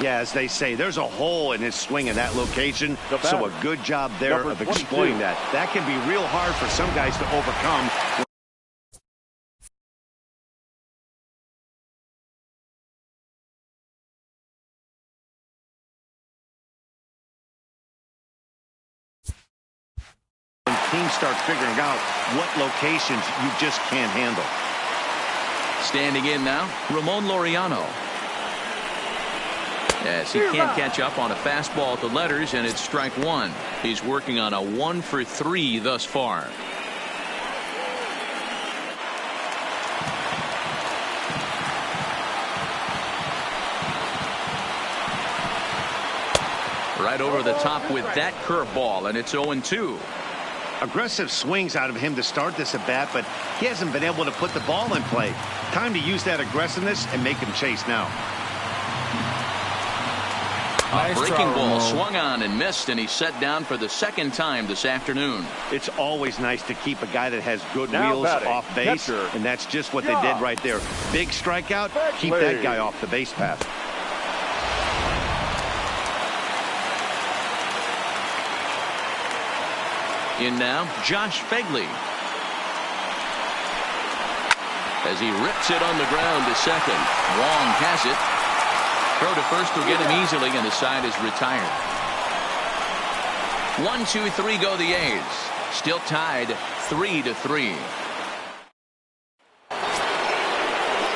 B: Yeah, as they say, there's a hole in his swing in that location, so a good job there of exploiting that. That can be real hard for some guys to overcome. When teams start figuring out what locations you just can't handle.
A: Standing in now, Ramon Laureano. Yes, he can't catch up on a fastball at the letters, and it's strike 1. He's working on a 1 for 3 thus far. Right over the top with that curveball, and it's 0-2.
B: Aggressive swings out of him to start this at bat, but he hasn't been able to put the ball in play. Time to use that aggressiveness and make him chase now.
A: A breaking ball swung on and missed, and he's set down for the second time this afternoon.
B: It's always nice to keep a guy that has good wheels off base, and that's just what they did right there. Big strikeout, keep that guy off the base path.
A: In now, Josh Phegley. As he rips it on the ground to second. Wong has it. Throw to first will get him easily, and the side is retired. 1-2-3 go the A's. Still tied 3-3.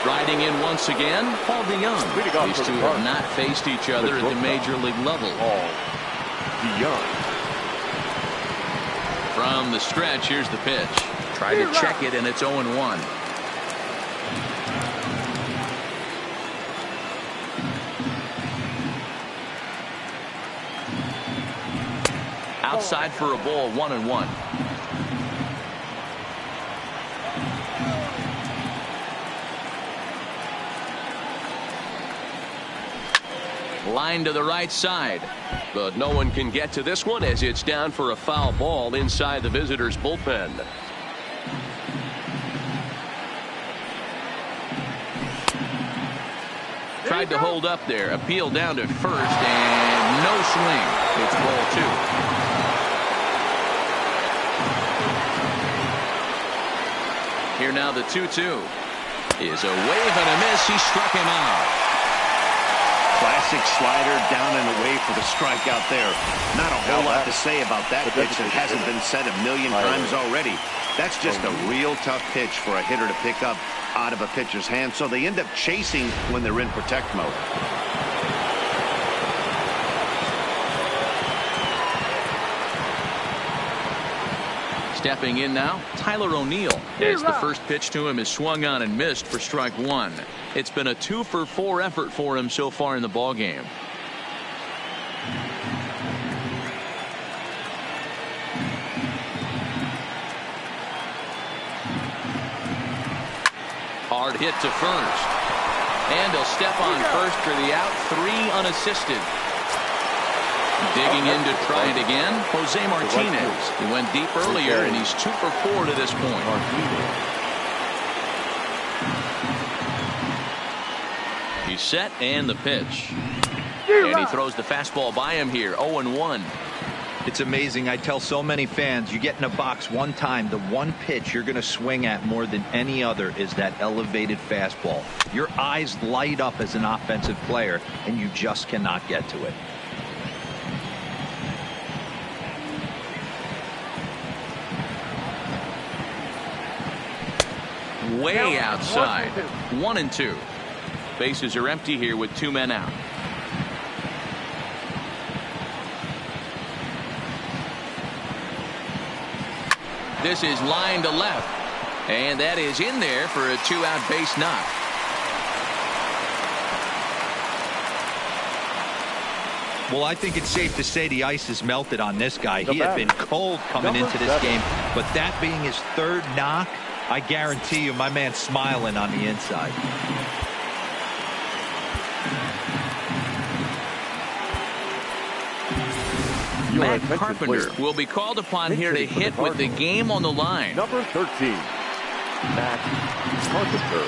A: Riding in once again, Paul DeJong. These two have not faced each other at the major league level.
D: Paul DeJong.
A: From the stretch, here's the pitch. Tried to check it, and it's 0-1. Outside for a ball, 1-1. Line to the right side.
F: But no one can get to this one as it's down for a foul ball inside the visitors' bullpen.
A: Tried to hold up there. Appeal down to first, and no swing. It's ball 2. Here now the 2-2 is a wave and a miss. He struck him out.
B: Classic slider down and away for the strikeout there. Not a whole lot to say about that pitch that hasn't been said a million times already. That's just a real tough pitch for a hitter to pick up out of a pitcher's hand, so they end up chasing when they're in protect mode.
A: Stepping in now, Tyler O'Neill. As the first pitch to him is swung on and missed for strike 1. It's been a 2-for-4 effort for him so far in the ballgame. Hard hit to first. And he'll step on first for the out. 3 unassisted. Digging in to try it again, Jose Martinez. He went deep earlier, and he's 2-for-4 to this point. He's set, and the pitch. And he throws the fastball by him here, 0-1.
C: It's amazing. I tell so many fans, you get in a box one time, the one pitch you're going to swing at more than any other is that elevated fastball. Your eyes light up as an offensive player, and you just cannot get to it.
A: Way outside. 1-2. Bases are empty here with 2 men out. This is line to left, and that is in there for a 2-out base knock.
C: Well, I think it's safe to say the ice has melted on this guy. He had been cold coming into this game, but that being his 3rd knock, I guarantee you my man's smiling on the inside.
A: Matt Carpenter will be called upon here to hit with the game on the line.
D: Number 13, Matt Carpenter.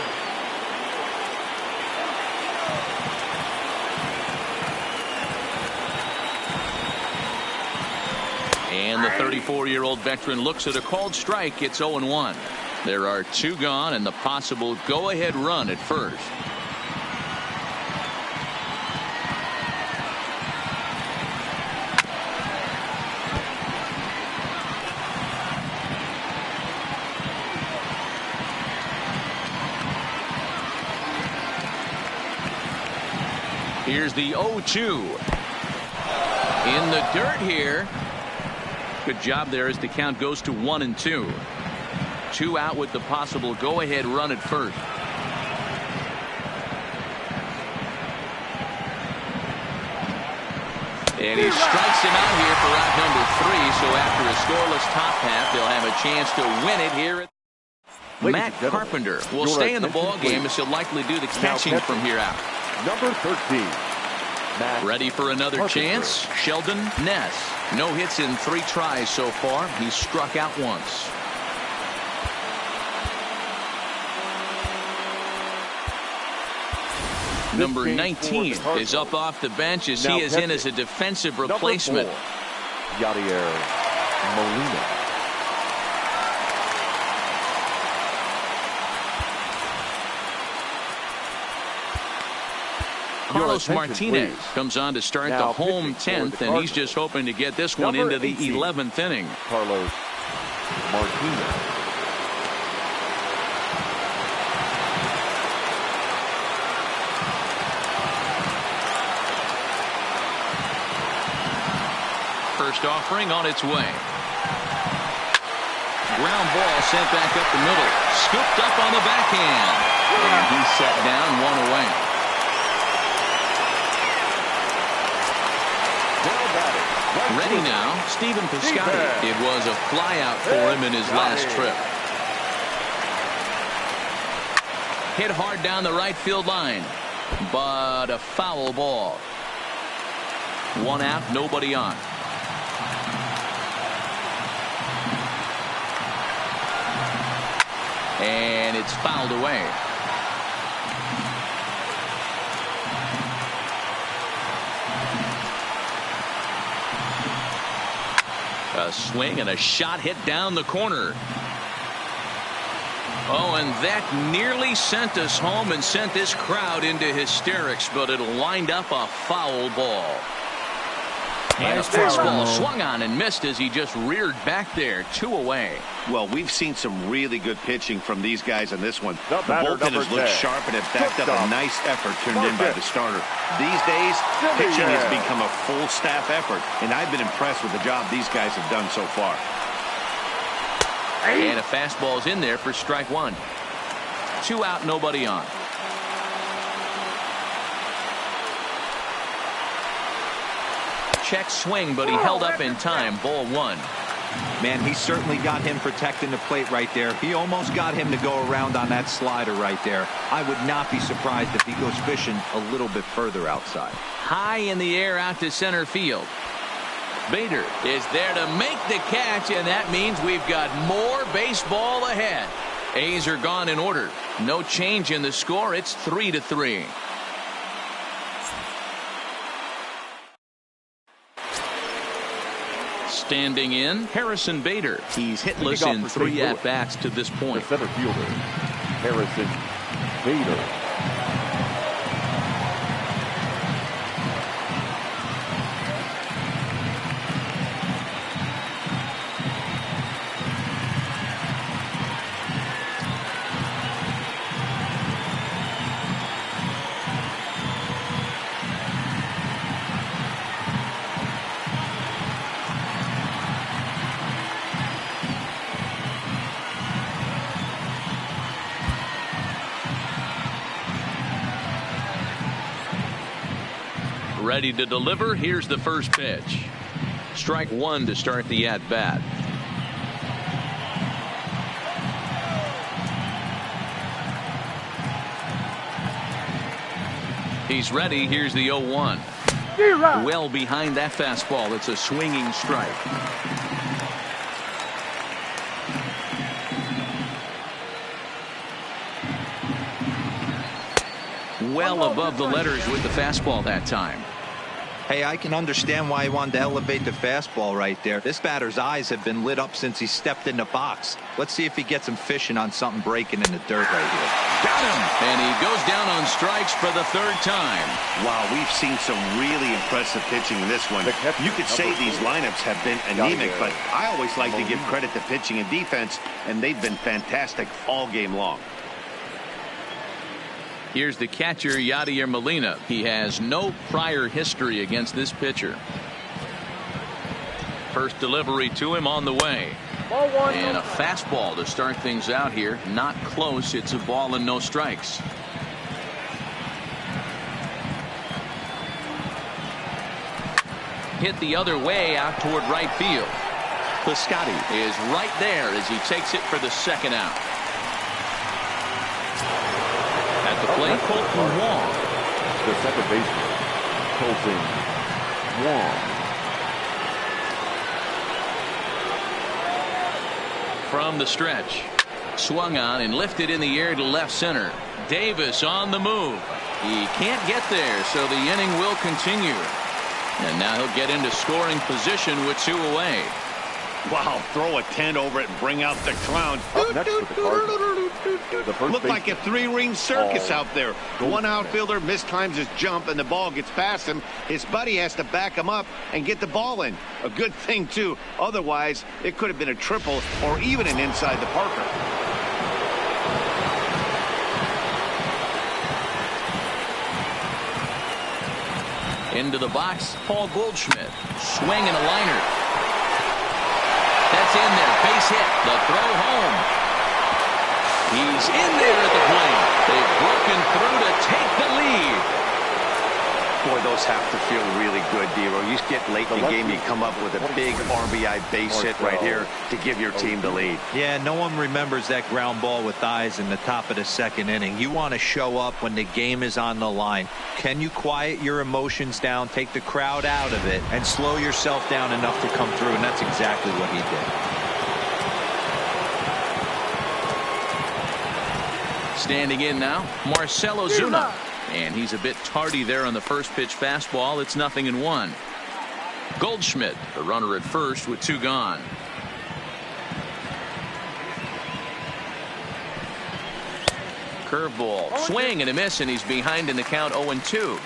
A: And the 34-year-old veteran looks at a called strike. It's 0-1. There are 2 gone and the possible go-ahead run at first. Here's the 0-2. In the dirt here. Good job there as the count goes to 1-2. 2 out with the possible go-ahead run at first. And he strikes him out here for out number 3. So after a scoreless top half, they'll have a chance to win it here. Matt Carpenter will stay in the ball game as he'll likely do the catching from here out.
D: Number 13. Matt
A: Ready for another
D: Carpenter.
A: chance? Sheldon Ness. No hits in 3 tries so far. He's struck out once. Number 19 is up off the bench as he is in as a defensive replacement.
D: Yadier Molina.
A: Carlos Martinez comes on to start the home 10th, and he's just hoping to get this one into the 11th inning.
D: Carlos Martinez.
A: First offering on its way. Ground ball sent back up the middle. Scooped up on the backhand. And he's set down, 1 away. Ready now, Stephen Piscotty. It was a flyout for him in his last trip. Hit hard down the right field line, but a foul ball. 1 out, nobody on. And it's fouled away. A swing and a shot hit down the corner. Oh, and that nearly sent us home and sent this crowd into hysterics, but it'll wind up a foul ball. And a fastball swung on and missed as he just reared back there, 2 away.
B: Well, we've seen some really good pitching from these guys in this one. The bullpen has looked sharp and have backed up a nice effort turned in by the starter. These days, pitching has become a full staff effort, and I've been impressed with the job these guys have done so far.
A: And a fastball's in there for strike 1. 2 out, nobody on. Check swing, but he held up in time. Ball 1.
C: Man, he certainly got him protecting the plate right there. He almost got him to go around on that slider right there. I would not be surprised if he goes fishing a little bit further outside.
A: High in the air out to center field. Bader is there to make the catch, and that means we've got more baseball ahead. A's are gone in order. No change in the score. It's 3-3. Standing in, Harrison Bader. He's hitless in 3 at-bats to this point.
D: The center fielder, Harrison Bader.
A: Ready to deliver. Here's the first pitch. Strike 1 to start the at-bat. He's ready. Here's the 0-1. Well behind that fastball. It's a swinging strike. Well above the letters with the fastball that time.
C: Hey, I can understand why he wanted to elevate the fastball right there. This batter's eyes have been lit up since he stepped in the box. Let's see if he gets him fishing on something breaking in the dirt right here.
A: Got him! And he goes down on strikes for the 3rd time.
B: Wow, we've seen some really impressive pitching in this one. You could say these lineups have been anemic, but I always like to give credit to pitching and defense, and they've been fantastic all game long.
A: Here's the catcher, Yadier Molina. He has no prior history against this pitcher. First delivery to him on the way. And a fastball to start things out here. Not close. It's a ball and no strikes. hit the other way out toward right field. Piscotty is right there as he takes it for the second out. At the plate, Colton Wong.
D: The second baseman, Colton Wong.
A: From the stretch. Swung on and lifted in the air to left center. Davis on the move. He can't get there, so the inning will continue. And now he'll get into scoring position with 2 away.
B: Wow, throw a tent over it and bring out the clown.
D: Up next for the Cardinals.
B: Looked like a 3-ring circus out there. One outfielder mistimes his jump and the ball gets past him. His buddy has to back him up and get the ball in. A good thing, too. Otherwise, it could have been a triple or even an inside the Parker.
A: Into the box, Paul Goldschmidt. Swing and a liner. That's in there. Base hit. The throw home. He's in there at the plate. They've broken through to take the lead.
B: Boy, those have to feel really good, Dero. You get late in the game, you come up with a big RBI base hit right here to give your team the lead.
C: Yeah, no one remembers that ground ball with eyes in the top of the second inning. You want to show up when the game is on the line. Can you quiet your emotions down, take the crowd out of it, and slow yourself down enough to come through? And that's exactly what he did.
A: Standing in now, Marcell Ozuna. And he's a bit tardy there on the first pitch fastball. It's 0-1. Goldschmidt, the runner at first with 2 gone. Curveball, swing and a miss, and he's behind in the count 0-2.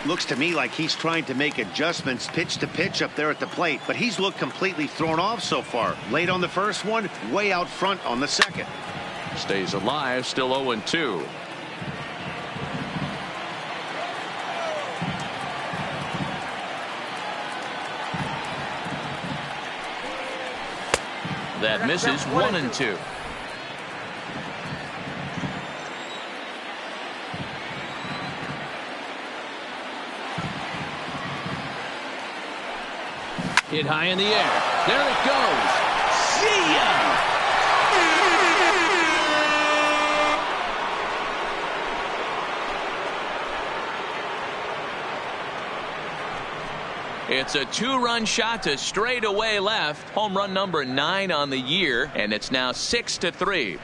B: Looks to me like he's trying to make adjustments pitch to pitch up there at the plate, but he's looked completely thrown off so far. Late on the first one, way out front on the second.
A: Stays alive, still 0-2. That misses. 1-2. Hit high in the air. There it goes. See ya! It's a 2-run shot to straightaway left. Home run number 9 on the year, and it's now 6-3.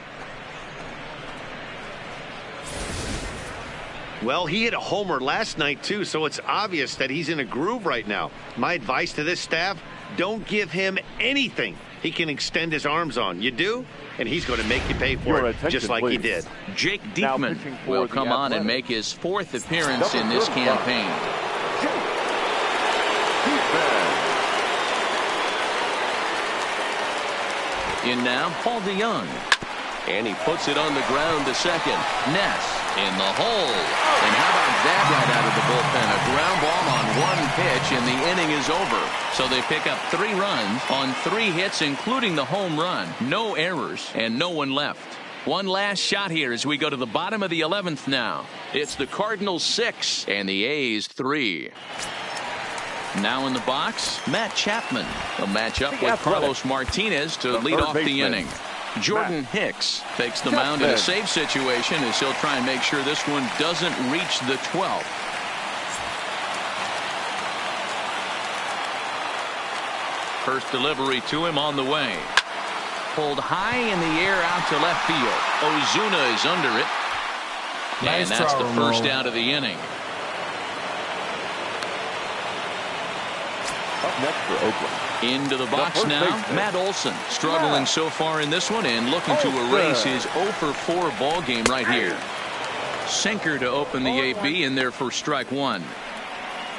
B: Well, he hit a homer last night, too, so it's obvious that he's in a groove right now. My advice to this staff, don't give him anything he can extend his arms on. You do, and he's going to make you pay for it, just like he did.
A: Jake Diekman will come on and make his 4th appearance in this campaign. In now, Paul DeYoung. And he puts it on the ground to second. Ness in the hole. And how about that right out of the bullpen? A ground ball on 1 pitch, and the inning is over. So they pick up 3 runs on 3 hits, including the home run. No errors, and no one left. One last shot here as we go to the bottom of the 11th now. It's the Cardinals 6 and the A's 3. Now in the box, Matt Chapman. A matchup with Carlos Martinez to lead off the inning. Jordan Hicks takes the mound in a safe situation as he'll try and make sure this one doesn't reach the 12th. First delivery to him on the way. Pulled high in the air out to left field. Ozuna is under it. And that's the first out of the inning.
D: Up next for Oakland.
A: Into the box now, Matt Olson. Struggling so far in this one and looking to erase his 0-for-4 ball game right here. Sinker to open the AB in there for strike 1.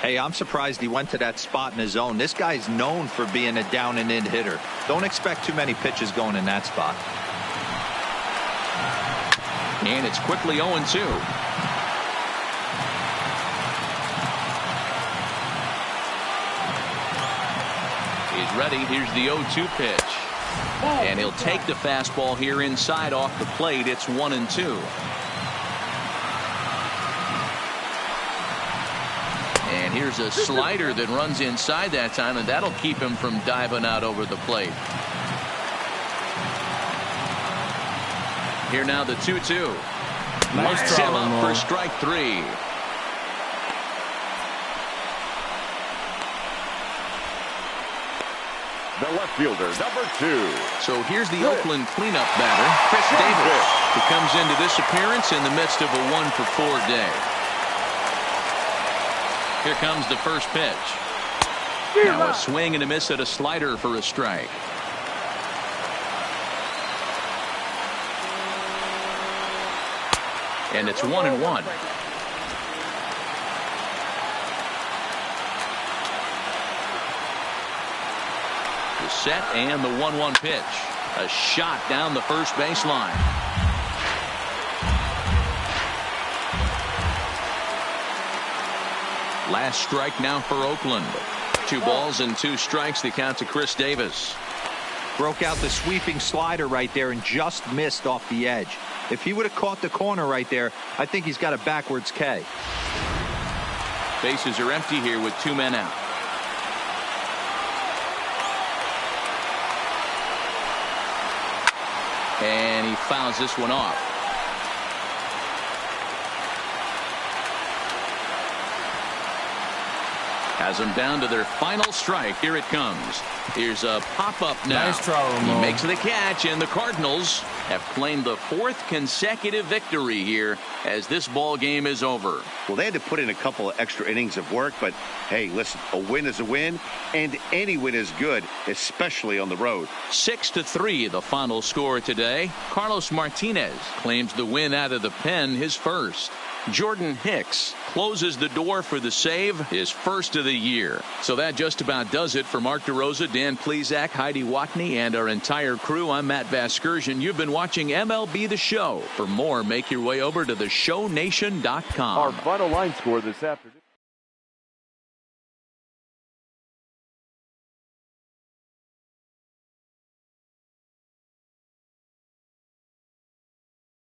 C: Hey, I'm surprised he went to that spot in his zone. This guy's known for being a down and in hitter. Don't expect too many pitches going in that spot.
A: And it's quickly 0-2. He's ready. Here's the 0-2 pitch. And he'll take the fastball here inside off the plate. It's 1-2. And Here's a slider that runs inside that time, and that'll keep him from diving out over the plate. Here now the 2-2. Locks him up for strike 3.
D: The left fielder, number 2.
A: So here's the Oakland cleanup batter, Chris Davis, who comes into this appearance in the midst of a 1-for-4 day. Here comes the first pitch. Now a swing and a miss at a slider for a strike. And it's 1-1. The set and the 1-1 pitch. A shot down the first baseline. Last strike now for Oakland. 2 balls and 2 strikes. The count to Chris Davis.
C: Broke out the sweeping slider right there and just missed off the edge. If he would have caught the corner right there, I think he's got a backwards K.
A: Bases are empty here with 2 men out. And he fouls this one off. Has them down to their final strike. Here it comes. Here's a pop-up now.
G: Nice try, Ramon.
A: He makes the catch, and the Cardinals have claimed the 4th consecutive victory here as this ball game is over.
B: Well, they had to put in a couple of extra innings of work, but hey, listen, a win is a win, and any win is good, especially on the road.
A: 6-3 the final score today. Carlos Martinez claims the win out of the pen, his first. Jordan Hicks closes the door for the save, his first of the year. So that just about does it for Mark DeRosa, Dan Plesac, Heidi Watney, and our entire crew. I'm Matt Vasgersian. You've been watching MLB The Show. For more, make your way over to theshownation.com.
D: Our final line score this afternoon.